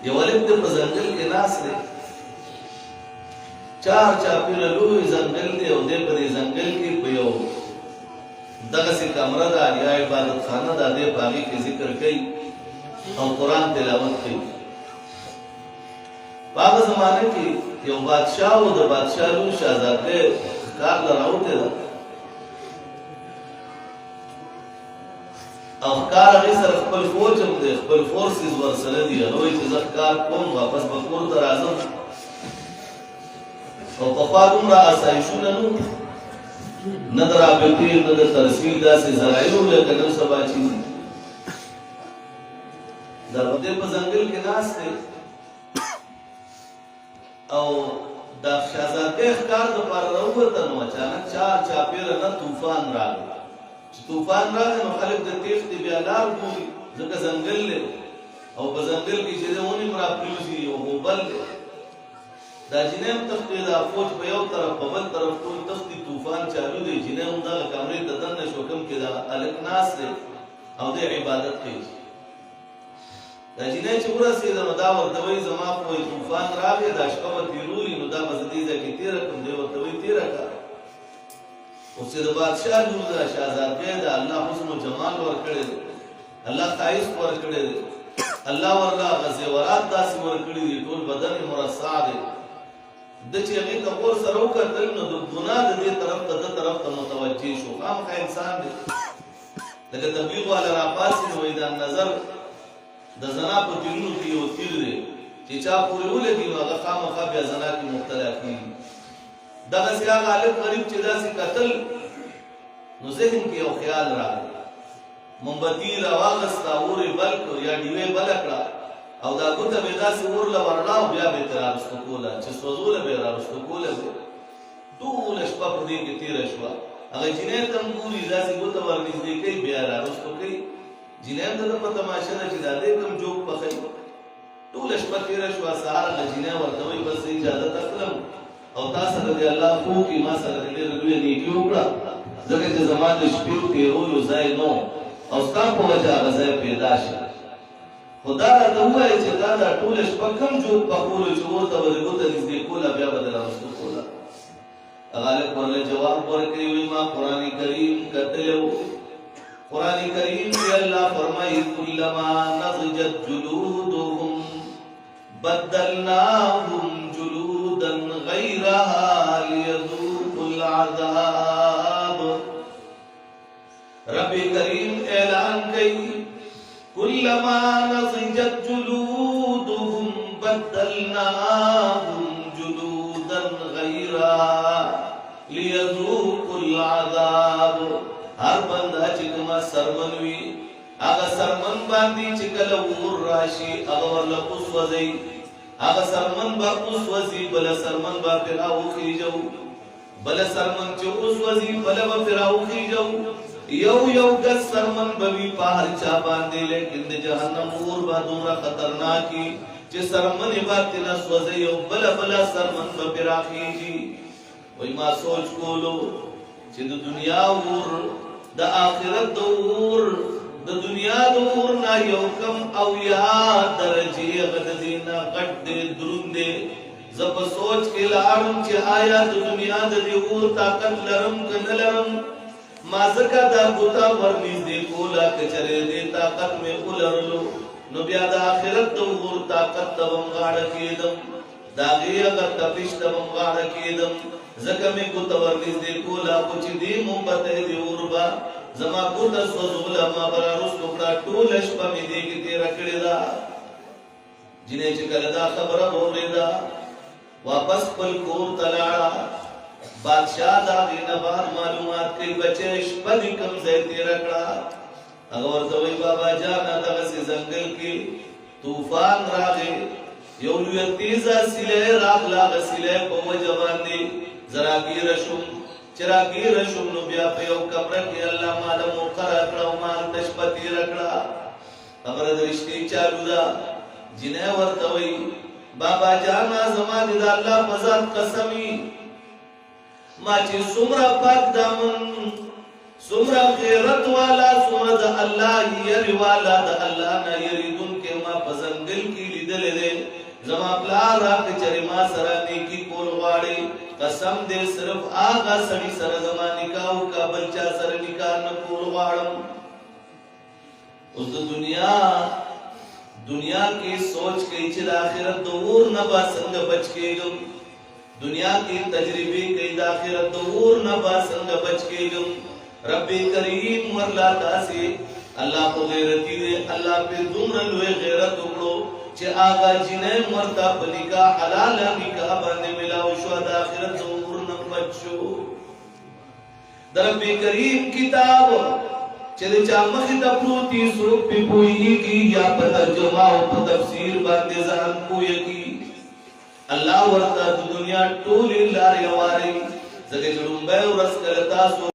یو هلک دی په ځنګل کې ناست دی، چار چاپېره لوی ځنګل دی او دی په دې ځنګل کې په یو دغسې کمره ده یا عبادتخانه ده، دی په هغې کې ذکر کوي او قرآن تلاوت کوي. په هغه زمانه کې یو بادشاه و، د بادشاه لوی شهزادګۍ ښکار له راوتې ده او ښکار هغې سره خپل فوج هم دی، خپل فورسز ورسره دي. هغه وایي چې زه ښکار کوم واپس به کور ته راځم. او پخوا دومره آسایشونه نه وو، نه د رابطې نه د ترسیل داسې ذرایع وو لکه نن سبا چې دا دی په ځنګل کې ناست دی او د شهزادګۍ ښکار دپاره راووته نو اچانک چار چاپېره نه طوفان راغی. چې طوفان راغی نو خلک د تېښتې بیا لار ګوري، ځکه ځنګل دی او په ځنګل کې چې دی ونې هم راپرېوځي او غوبل دی. دا جنۍ هم تښتي، دا فوج په یو طرف په بل طرف ټول تښتي، طوفان چالو دی. جنۍ هم دغه کمرې ته دننه شو، کوم کې دا هلک ناست دی او دی عبادت کوي. دا جنۍ چې ورسېده نو دا ورته وایي زما خو طوفان راغی، دا شپه به تېرولي، نو دا به زه دې ځای کې تېره کړم. دی ورته وایي تېره کړه. اوس چې د بادشاه لور ده، شهزادګۍ ده، الله حسن و جمال ورکړی دی، الله ښایست ورکړی دی، الله ورله هغه زیورات داسې ورکړي دي، ټول بدن یې مرصع دی. ده چې هغې ته غور سره وکتل نو د ګناه د دې طرف ته ده طرف ته متوجه شو. خامخا انسان دی لکه تبلیغ والا راپاسي نو وایي دا نظر د زنا په تیرونو کې یو تیر دی چې چا پورې ولګي نو هغه خامخا بیا زنا کې مبتلا کېږي. دغسې هغه هلک غریب چې داسې کتل نو ذهن کې یو خیال راغی، مومبتي یې راواغسته، اور یې بل کړ یا ډیوې بله کړه او دا ګوته به یې داسې اور له ورړه او بیا به یې ترې رارسته کوله، چې سوځوله به یې رارسته کوله. ټوله شپه په دې کې تېره شوه. هغه جنۍ ته هم ګوري، داسې ګوته ورنږدې کوي بیا یې رارسته کوي. جنۍ هم د ده په تماشه ده چې دا دی کوم جوک پخوي. ټوله شپه تېره شوه، سهار هغه جنۍ ورته وایي بس زه اجازت اخلم او تا سره دې الله خو کړي، ما سره دې ډېره لویه نیکي وکړه، ځکه چې زما د شپې تېرولو ځای نه او ستا په وجه هغه ځای پیدا شي. خو دا راته ووایه چې دا دا ټوله شپه کوم جوک پخولو چې اور ته به دې ګوته نږدې کوله بیا به دې رارسته کوله. هغه هلک ورله جواب ورکوي، وایي ما قرآن کریم کتلی و. قرآن کریم کې الله فرمایي کلما نضجت جلودهم بدلناهم جلودا غیرها لیذوقوا العذاب. رب کریم اعلان کوي کلما نضجت جلودهم بدلناهم جلودا غیرها لیذوقوا العذاب. هر بنده چې کومه سرمن وي هغه سرمن باندې چې کله اور راشي هغه ورله وسوځي، هغه سرمن به وسوځي، بله سرمن به پرې راوخیږو، بله سرمن چې وسوځي بله به پرې راوخیږو. یو یو ګز سرمن به وي په هر چا باندې، لیکن د جهنم اور به دومره خطرناکي چې سرمنې به ترې سوځي او بله سرمن به پرې راخیږي. وایي ما سوچ کولو چې د دنیا اور د آخرت د اور د دنیا د اور نه یو کم او یا درجې هغه د دې نه غټ دی، دروند دی. زه په سوچ کې لاړم چې آیا د دنیا د دې اور طاقت لرم که نه لرم. ما ځکه دا ګوته ورنږدې کوله، که چېرې دې طاقت مې ولرلو نو بیا د آخرت د اور طاقت ته به م غاړه کېدم، د هغې هغه تپش ته به م غاړه کېدم. ځکه مې ګوته ورنږدې کوله، خو چې دې مومبتی د اور به زما ګوته سوځوله، ما به رارسته کړه، ټوله شپه مې دې کې تېره کړې ده. جنۍ چې کله دا خبره واورېده واپس خپل کور ته لاړه. بادشاه د هغې نه بعد معلومات کوي بچی شپه دې کوم ځای تېره کړه. هغه ورته وایي بابا جانه دغسې ځنګل کې طوفان راغی، یو لویه تیزه سیلی راغله، هغه سیلی په وجه باندې زه راګیره شوم. چې راګیره شوم نو بیا په یو کمره کې الله ماله مقرره کړه او ما هلته شپه تېره کړه. خبره د رښتې چالو ده. جنۍ ورته وایي بابا جانه زما دې د الله په ذات قسم وي، ما چې څومره پاک دامن، څومره غیرت والا، څومره د الله یری والا، د الله نه یریدونکی ما په ځنګل کې لیدلی لیدلې دي زما پلار راکړه چې ما سره نیکی کول غواړي قسم دې صرف آغا سړي سره زما نکاح وکړه بل چا سره نکاح نه کول غواړم اوس د دنیا کې سوچ کوي چې د آخرت د اور نه به څنګه بچ کېږم دنیا کې تجربه کوي د آخرت د اور نه به څنګه بچ کېږم رب کریم ورلا تاسي الله کو غیرتی دے الله په دومره لوی غیرت وکړو چې آغا جنې مرتا په نکاح حلال نکاح باندې ملاو شو د آخرت د اور نه بچو رب کریم کتاب چې چا مخې ته پروتي څوک په پوهیږي یا په ترجمه او په تفسیر باندې ځان پوهیږي الله ورته د دنیا ټول لارې واري زګې جوړم به ورس کړه تاسو